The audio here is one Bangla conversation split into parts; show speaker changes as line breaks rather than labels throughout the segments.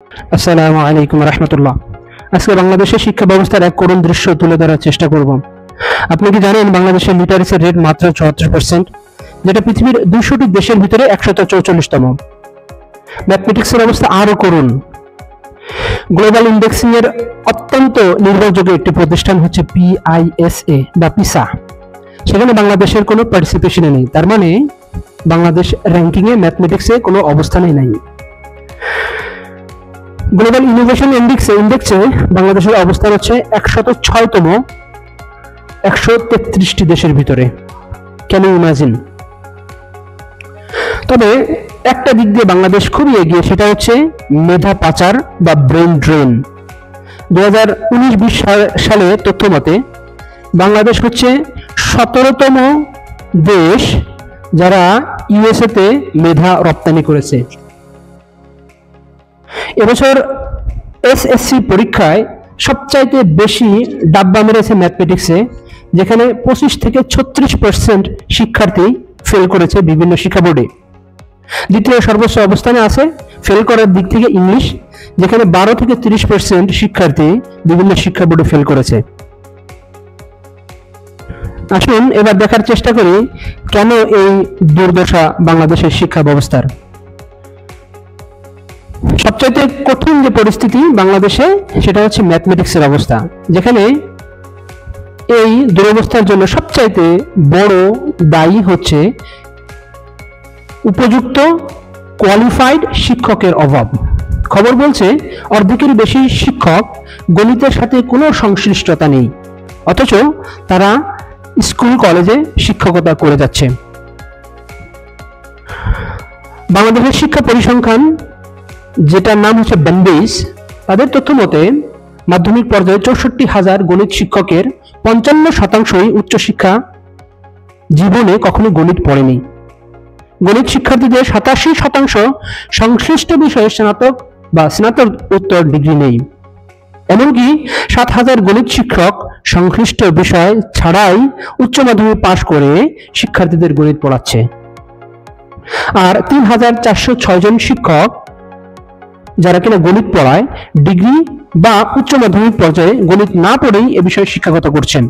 আসসালামু আলাইকুম রহমতুল্লাহ। আজকে বাংলাদেশের শিক্ষা ব্যবস্থার এক করুণ দৃশ্য তুলে ধরার চেষ্টা করব। আপনি কি জানেন বাংলাদেশের লিটারেসির রেট মাত্র 74%, যেটা পৃথিবীর 200টি দেশের ভিতরে 144তম। ম্যাথমেটিক্সের অবস্থা আরো করুন। গ্লোবাল ইন্ডেক্সিং এর অত্যন্ত নির্ভরযোগ্য একটি প্রতিষ্ঠান হচ্ছে PISA বা পিসা। সেখানে বাংলাদেশের কোনো পার্টিসিপেশনে নেই, তার মানে বাংলাদেশ র্যাঙ্কিং এ ম্যাথমেটিক্সে কোনো অবস্থানই নাই। গ্লোবাল ইনোভেশন ইন্ডেক্সে বাংলাদেশের অবস্থান হচ্ছে 106তম 133টি দেশের ভিতরে। Can you imagine? তবে একটা দিক দিয়ে বাংলাদেশ খুবই এগিয়ে, সেটা হচ্ছে মেধা পাচার বা ব্রেন ড্রেন। 2019-20 সালে তথ্য মতে বাংলাদেশ হচ্ছে 17তম দেশ যারা ইউএসএ তে মেধা রপ্তানি করেছে। এবছর SSC পরীক্ষায় সবচাইতে বেশি ডাব্বা মেরেছে ম্যাথমেটিক্সে, যেখানে 25 থেকে 36% শিক্ষার্থী ফেল করেছে বিভিন্ন শিক্ষা বোর্ডে। দ্বিতীয় সর্বোচ্চ অবস্থানে আছে ফেল করার দিক থেকে ইংলিশ, যেখানে 12 থেকে 30% শিক্ষার্থী বিভিন্ন শিক্ষা বোর্ডে ফেল করেছে। আসুন এবার দেখার চেষ্টা করি কেন এই দুর্দশা বাংলাদেশের শিক্ষা ব্যবস্থার। সবচাইতে কঠিন যে পরিস্থিতি বাংলাদেশে, সেটা হচ্ছে ম্যাথমেটিক্সের অবস্থা, যেখানে এই দুরবস্থার জন্য সবচাইতে বড় দায়ী হচ্ছে উপযুক্ত কোয়ালিফাইড শিক্ষকের অভাব। খবর বলছে অর্ধেকের বেশি শিক্ষক গণিতের সাথে কোনো সংশ্লিষ্টতা নেই, অথচ তারা স্কুল কলেজে শিক্ষকতা করে যাচ্ছে। বাংলাদেশের শিক্ষা পরিসংখ্যান, যেটার নাম হচ্ছে বেনবেইস, তাদের তথ্য মতে মাধ্যমিক পর্যায়ে 64,000 গণিত শিক্ষকের 55%ই উচ্চশিক্ষা জীবনে কখনো গণিত পড়েনি। গণিত শিক্ষার্থীদের 87% সংশ্লিষ্ট বিষয়ে স্নাতক বা স্নাতকোত্তর ডিগ্রি নেই। এমনকি 7,000 গণিত শিক্ষক সংশ্লিষ্ট বিষয় ছাড়াই উচ্চ মাধ্যমিক পাশ করে শিক্ষার্থীদের গণিত পড়াচ্ছে। আর 3,406 জন শিক্ষক যারা কিনা গণিত পড়ায় ডিগ্রি বা উচ্চ মাধ্যমিক পর্যায়ে গণিত না পড়েই এ বিষয়ে শিক্ষকতা করছেন।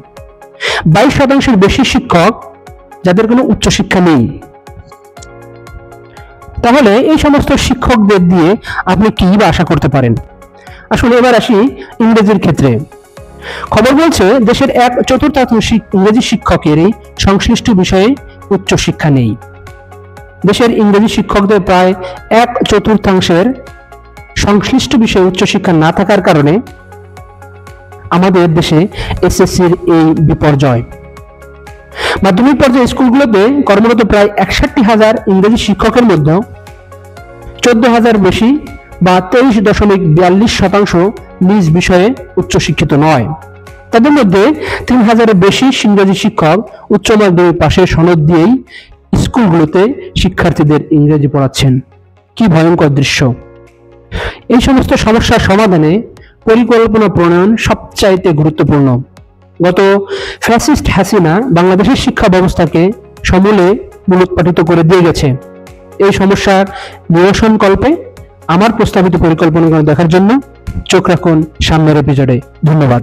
22% বেশি শিক্ষক যাদের কোনো উচ্চশিক্ষা নেই। তাহলে এই সমস্ত শিক্ষকদের দিয়ে আপনি কি বা আশা করতে পারেন? আসলে এবার আসি ইংরেজির ক্ষেত্রে। খবর বলছে দেশের 1/4 ইংরেজি শিক্ষকেরই সংশ্লিষ্ট বিষয়ে উচ্চশিক্ষা নেই। দেশের ইংরেজি শিক্ষকদের প্রায় 1/4 সংশ্লিষ্ট বিষয়ে উচ্চশিক্ষা না থাকার কারণে আমাদের দেশে এসএসসির এই বিপর্যয়। মাধ্যমিক পর্যায়ে স্কুলগুলোতে কর্মরত প্রায় 61,000 ইংরেজি শিক্ষকের মধ্যে 14,000 বেশি বা 23.42% নিজ বিষয়ে উচ্চশিক্ষিত নয়। তাদের মধ্যে 3,000 বেশি ইংরেজি শিক্ষক উচ্চ মাধ্যমিক পাশের সনদ দিয়েই স্কুলগুলোতে শিক্ষার্থীদের ইংরেজি পড়াচ্ছেন। কি ভয়ঙ্কর দৃশ্য! এই সমস্ত সমস্যার সমাধানে পরিকল্পনা প্রণয়ন সবচাইতে গুরুত্বপূর্ণ। গত ফ্যাসিস্ট হাসিনা বাংলাদেশের শিক্ষা ব্যবস্থাকে সমূলে মূলোৎপাটিত করে দিয়ে গেছে। এই সমস্যার নিরসন কল্পে আমার প্রস্তাবিত পরিকল্পনাগুলো দেখার জন্য চোখ রাখুন সামনের এপিসোডে। ধন্যবাদ।